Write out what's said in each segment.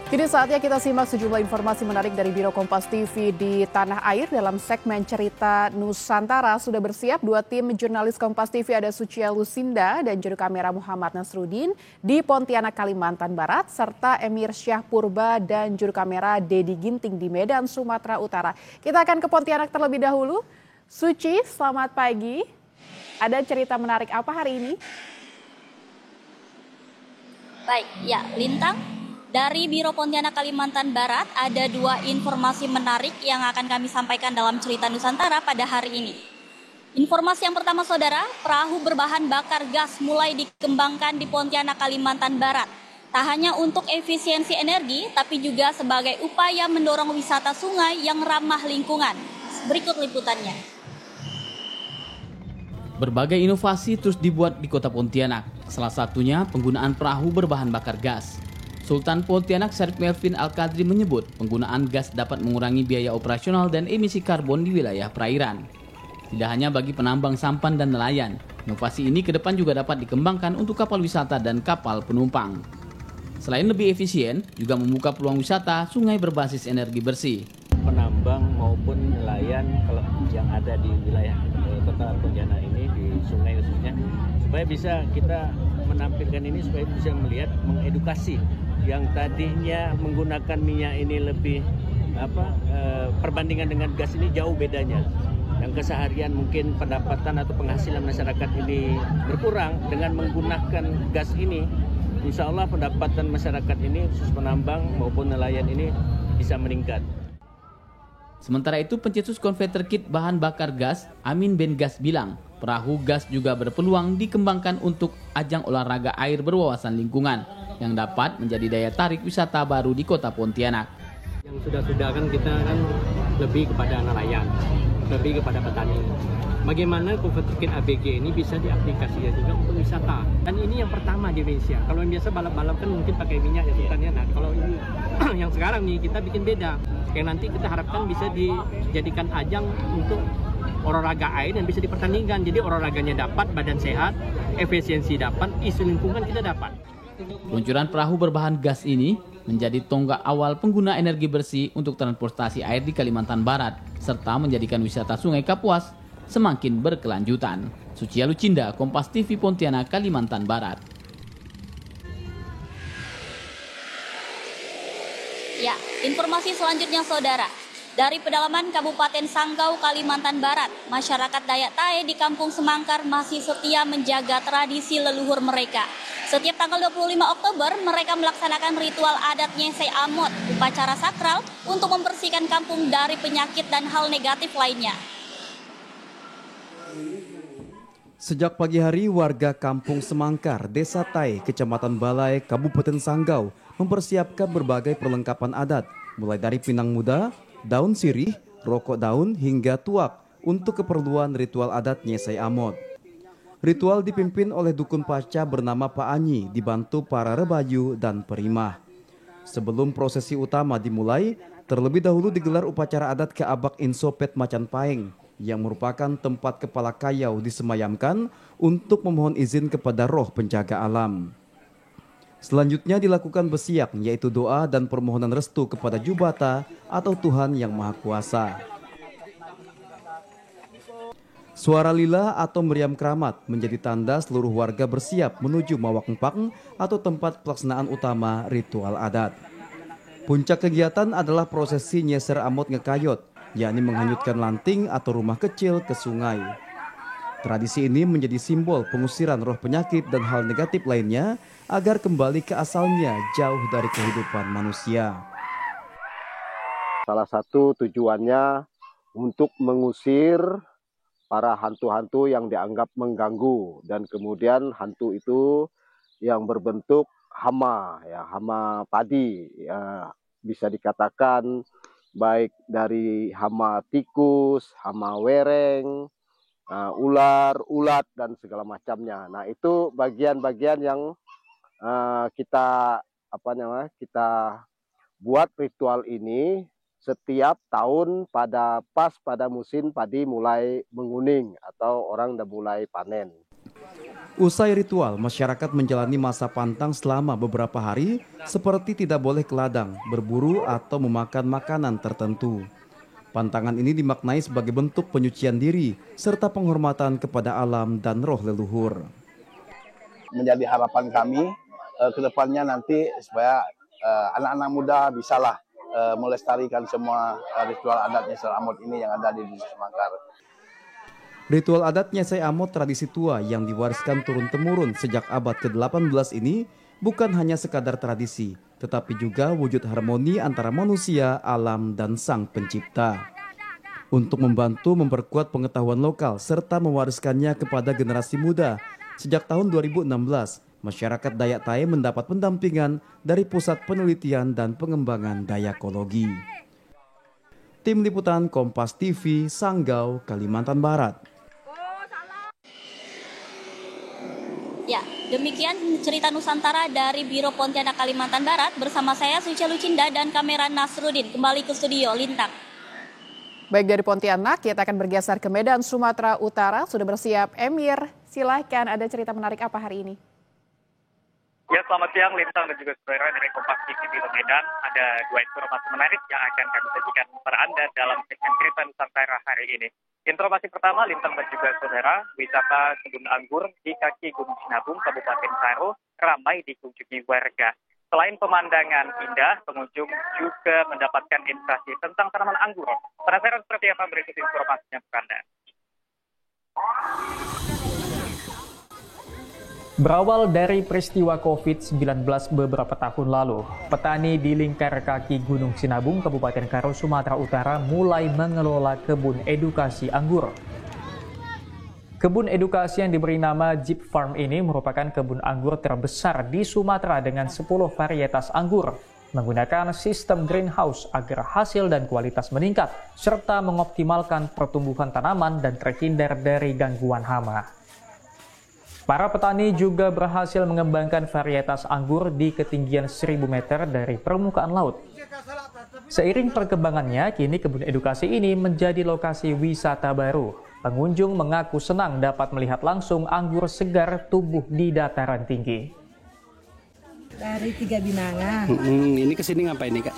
Kini saatnya kita simak sejumlah informasi menarik dari Biro Kompas TV di Tanah Air dalam segmen Cerita Nusantara. Sudah bersiap dua tim jurnalis Kompas TV, ada Sucia Lusinda dan juru kamera Muhammad Nasruddin di Pontianak, Kalimantan Barat, serta Emir Syah Purba dan juru kamera Dedi Ginting di Medan, Sumatera Utara. Kita akan ke Pontianak terlebih dahulu. Suci, selamat pagi. Ada cerita menarik apa hari ini? Baik, ya Lintang. Dari Biro Pontianak Kalimantan Barat ada dua informasi menarik yang akan kami sampaikan dalam Cerita Nusantara pada hari ini. Informasi yang pertama saudara, perahu berbahan bakar gas mulai dikembangkan di Pontianak Kalimantan Barat. Tak hanya untuk efisiensi energi, tapi juga sebagai upaya mendorong wisata sungai yang ramah lingkungan. Berikut liputannya. Berbagai inovasi terus dibuat di kota Pontianak, salah satunya penggunaan perahu berbahan bakar gas. Sultan Pontianak Syarif Melvin Al-Qadri menyebut penggunaan gas dapat mengurangi biaya operasional dan emisi karbon di wilayah perairan. Tidak hanya bagi penambang sampan dan nelayan, inovasi ini ke depan juga dapat dikembangkan untuk kapal wisata dan kapal penumpang. Selain lebih efisien, juga membuka peluang wisata sungai berbasis energi bersih. Penambang maupun nelayan kalau yang ada di wilayah kota Pontianak ini, di sungai khususnya, supaya bisa kita menampilkan ini, supaya bisa melihat, mengedukasi yang tadinya menggunakan minyak ini lebih perbandingan dengan gas ini jauh bedanya. Yang keseharian mungkin pendapatan atau penghasilan masyarakat ini berkurang, dengan menggunakan gas ini, insya Allah pendapatan masyarakat ini, khusus penambang maupun nelayan ini bisa meningkat. Sementara itu, pencetus konverter kit bahan bakar gas, Amin Ben Gas bilang, perahu gas juga berpeluang dikembangkan untuk ajang olahraga air berwawasan lingkungan yang dapat menjadi daya tarik wisata baru di kota Pontianak. Yang sudah kan kita kan lebih kepada nelayan, lebih kepada petani. Bagaimana konverter kit ABG ini bisa diaplikasikan juga untuk wisata. Dan ini yang pertama di Indonesia. Kalau yang biasa balap-balap kan mungkin pakai minyak ya sultannya. Nah, kalau ini yang sekarang nih kita bikin beda. Yang nanti kita harapkan bisa dijadikan ajang untuk olahraga air dan bisa dipertandingkan. Jadi olahraganya dapat, badan sehat, efisiensi dapat, isu lingkungan kita dapat. Peluncuran perahu berbahan gas ini menjadi tonggak awal pengguna energi bersih untuk transportasi air di Kalimantan Barat, serta menjadikan wisata Sungai Kapuas semakin berkelanjutan. Sucia Lucinda, Kompas TV Pontianak, Kalimantan Barat. Ya, informasi selanjutnya saudara. Dari pedalaman Kabupaten Sanggau, Kalimantan Barat, masyarakat Dayak Tae di Kampung Semangkar masih setia menjaga tradisi leluhur mereka. Setiap tanggal 25 Oktober, mereka melaksanakan ritual adat Nyesai Amot, upacara sakral untuk membersihkan kampung dari penyakit dan hal negatif lainnya. Sejak pagi hari, warga Kampung Semangkar, Desa Tai, Kecamatan Balai, Kabupaten Sanggau mempersiapkan berbagai perlengkapan adat, mulai dari pinang muda, daun sirih, rokok daun, hingga tuak untuk keperluan ritual adat Nyesai Amot. Ritual dipimpin oleh dukun paca bernama Pak Anyi, dibantu para rebayu dan perimah. Sebelum prosesi utama dimulai, terlebih dahulu digelar upacara adat ke Abak Insopet Macan Paeng, yang merupakan tempat kepala kayau disemayamkan untuk memohon izin kepada roh penjaga alam. Selanjutnya dilakukan besiak, yaitu doa dan permohonan restu kepada Jubata atau Tuhan Yang Maha Kuasa. Suara lila atau meriam keramat menjadi tanda seluruh warga bersiap menuju Mawak Empang atau tempat pelaksanaan utama ritual adat. Puncak kegiatan adalah prosesi Nyeser Amot Ngekayot, yakni menghanyutkan lanting atau rumah kecil ke sungai. Tradisi ini menjadi simbol pengusiran roh penyakit dan hal negatif lainnya agar kembali ke asalnya jauh dari kehidupan manusia. Salah satu tujuannya untuk mengusir para hantu-hantu yang dianggap mengganggu, dan kemudian hantu itu yang berbentuk hama, ya, hama padi, ya, bisa dikatakan baik dari hama tikus, hama wereng, ular, ulat dan segala macamnya. Nah, itu bagian-bagian yang kita buat ritual ini setiap tahun pada musim padi mulai menguning atau orang udah mulai panen. Usai ritual, masyarakat menjalani masa pantang selama beberapa hari seperti tidak boleh ke ladang, berburu atau memakan makanan tertentu. Pantangan ini dimaknai sebagai bentuk penyucian diri serta penghormatan kepada alam dan roh leluhur. Menjadi harapan kami ke depannya nanti supaya anak-anak muda bisalah melestarikan semua ritual adat Nyesai Amot ini yang ada di Dusun Semangkar. Ritual adat Nyesai Amot tradisi tua yang diwariskan turun-temurun sejak abad ke-18 ini bukan hanya sekadar tradisi, tetapi juga wujud harmoni antara manusia, alam, dan sang pencipta. Untuk membantu memperkuat pengetahuan lokal serta mewariskannya kepada generasi muda, sejak tahun 2016, masyarakat Dayak Tae mendapat pendampingan dari Pusat Penelitian dan Pengembangan Dayakologi. Tim Liputan Kompas TV, Sanggau, Kalimantan Barat. Ya, demikian cerita Nusantara dari Biro Pontianak Kalimantan Barat bersama saya Sucia Lucinda dan kamera Nasrudin. Kembali ke studio Lintang. Baik, dari Pontianak kita akan bergeser ke Medan, Sumatera Utara. Sudah bersiap Emir, silahkan, ada cerita menarik apa hari ini? Ya, selamat siang Lintang dan juga saudara dari Kompas TV di Medan. Ada dua informasi menarik yang akan kami sajikan kepada Anda dalam segmen cerita Nusantara hari ini. Informasi pertama, Lintang dan juga saudara, wisata kebun anggur di kaki Gunung Sinabung, Kabupaten Karo, ramai dikunjungi warga. Selain pemandangan indah, pengunjung juga mendapatkan edukasi tentang tanaman anggur. Penasaran seperti apa? Berikut informasinya untuk Anda. Berawal dari peristiwa COVID-19 beberapa tahun lalu, petani di lingkar kaki Gunung Sinabung, Kabupaten Karo, Sumatera Utara mulai mengelola kebun edukasi anggur. Kebun edukasi yang diberi nama Jeep Farm ini merupakan kebun anggur terbesar di Sumatera dengan 10 varietas anggur, menggunakan sistem greenhouse agar hasil dan kualitas meningkat, serta mengoptimalkan pertumbuhan tanaman dan terhindar dari gangguan hama. Para petani juga berhasil mengembangkan varietas anggur di ketinggian 1000 meter dari permukaan laut. Seiring perkembangannya, kini kebun edukasi ini menjadi lokasi wisata baru. Pengunjung mengaku senang dapat melihat langsung anggur segar tumbuh di dataran tinggi. Dari Tiga Binangan. Ini kesini ngapain nih, Kak?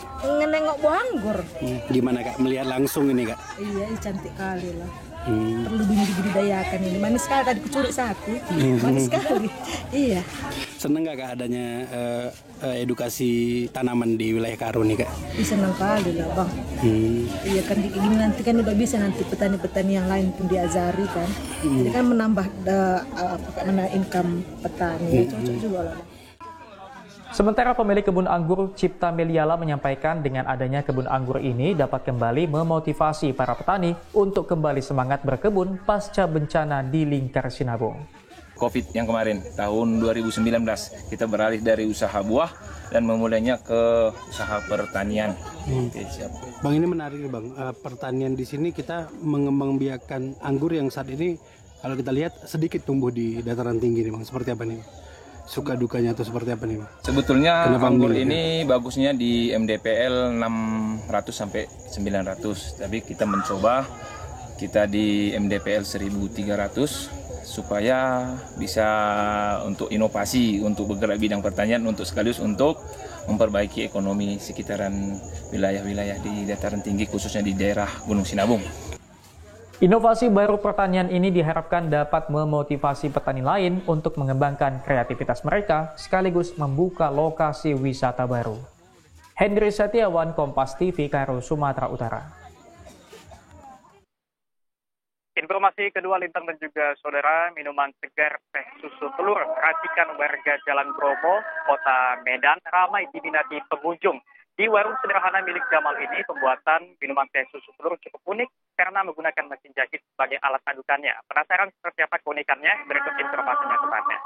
Nengok buah anggur. Gimana, Kak? Melihat langsung ini, Kak? Iya, cantik kali lah. Perlu dibudidayakan ini. Manis sekali, tadi kucuri satu. Manis sekali. Iya. Seneng gak, Kak, adanya edukasi tanaman di wilayah Karo nih, Kak? Senang kali lah, Bang. Iya kan, ini nanti kan udah bisa nanti petani-petani yang lain pun diajari kan. Jadi kan menambah income petani. Cocok juga lah. Sementara pemilik kebun anggur Cipta Meliala menyampaikan dengan adanya kebun anggur ini dapat kembali memotivasi para petani untuk kembali semangat berkebun pasca bencana di lingkar Sinabung. COVID yang kemarin, tahun 2019, kita beralih dari usaha buah dan memulainya ke usaha pertanian. Oke, siap. Bang, ini menarik, Bang. Pertanian di sini kita mengembangbiakan anggur yang saat ini kalau kita lihat sedikit tumbuh di dataran tinggi nih, Bang. Seperti apa nih? Suka dukanya atau seperti apa nih, Bang? Sebetulnya anggur ini bagusnya di MDPL 600 sampai 900, tapi kita mencoba kita di MDPL 1300 supaya bisa untuk inovasi, untuk bergerak bidang pertanian, untuk sekaligus untuk memperbaiki ekonomi sekitaran wilayah-wilayah di dataran tinggi, khususnya di daerah Gunung Sinabung. Inovasi baru pertanian ini diharapkan dapat memotivasi petani lain untuk mengembangkan kreativitas mereka sekaligus membuka lokasi wisata baru. Hendri Setiawan, Kompas TV, Karo, Sumatera Utara. Informasi kedua, Lintang dan juga saudara, minuman segar teh susu telur racikan warga Jalan Bromo, Kota Medan ramai diminati pengunjung. Di warung sederhana milik Jamal ini, pembuatan minuman teh susu telur cukup unik karena menggunakan mesin jahit sebagai alat adukannya. Penasaran seperti apa keunikannya? Berikut informasinya kepadanya.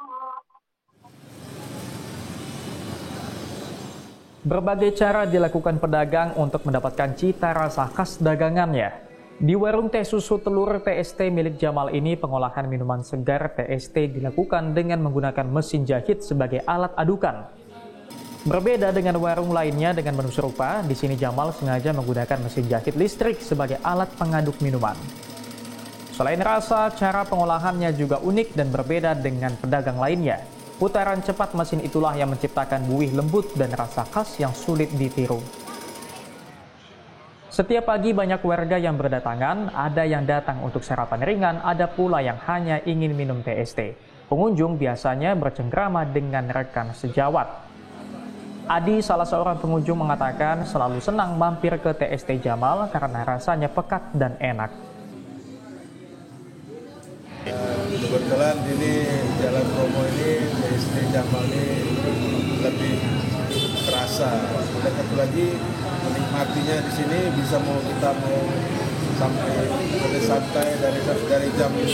Berbagai cara dilakukan pedagang untuk mendapatkan cita rasa khas dagangannya. Di warung teh susu telur TST milik Jamal ini, pengolahan minuman segar TST dilakukan dengan menggunakan mesin jahit sebagai alat adukan. Berbeda dengan warung lainnya dengan menu serupa, di sini Jamal sengaja menggunakan mesin jahit listrik sebagai alat pengaduk minuman. Selain rasa, cara pengolahannya juga unik dan berbeda dengan pedagang lainnya. Putaran cepat mesin itulah yang menciptakan buih lembut dan rasa khas yang sulit ditiru. Setiap pagi banyak warga yang berdatangan, ada yang datang untuk sarapan ringan, ada pula yang hanya ingin minum TST. Pengunjung biasanya bercengkrama dengan rekan sejawat. Adi, salah seorang pengunjung, mengatakan selalu senang mampir ke TST Jamal karena rasanya pekat dan enak. Kebetulan ini Jalan Bromo ini, TST Jamal ini lebih terasa. Dan satu lagi menikmatinya di sini bisa kita mau sampai santai dari jam 9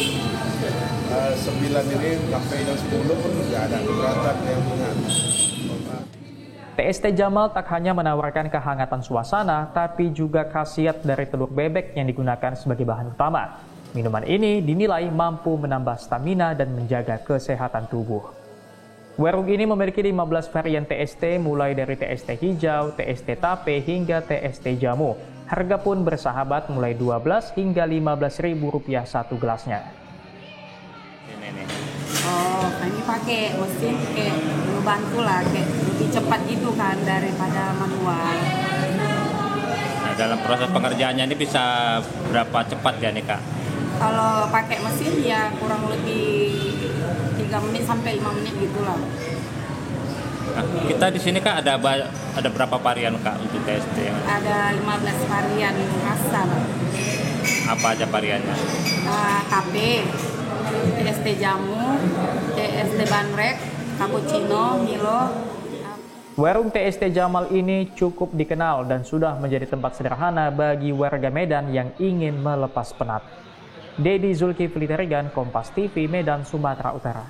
ini sampai jam 10 pun nggak ada keberatan yang mengat. TST Jamal tak hanya menawarkan kehangatan suasana, tapi juga khasiat dari telur bebek yang digunakan sebagai bahan utama. Minuman ini dinilai mampu menambah stamina dan menjaga kesehatan tubuh. Warung ini memiliki 15 varian TST mulai dari TST hijau, TST tape hingga TST jamu. Harga pun bersahabat mulai 12 hingga Rp15.000 satu gelasnya. Oh, ini pakai mesin kayak membantu lah, kayak lebih cepat gitu kan daripada manual. Nah, dalam proses pengerjaannya ini bisa berapa cepat ya nih Kak? Kalau pakai mesin ya kurang lebih 3 menit sampai 5 menit gitulah. Nah, kita di sini Kak ada berapa varian Kak untuk TST? Ada 15 varian rasa. Apa aja variannya? Tape, TST jamu, TST banrek, cappuccino, Milo. Warung TST Jamal ini cukup dikenal dan sudah menjadi tempat sederhana bagi warga Medan yang ingin melepas penat. Dedi Zulkifli Tarigan, Kompas TV, Medan, Sumatera Utara.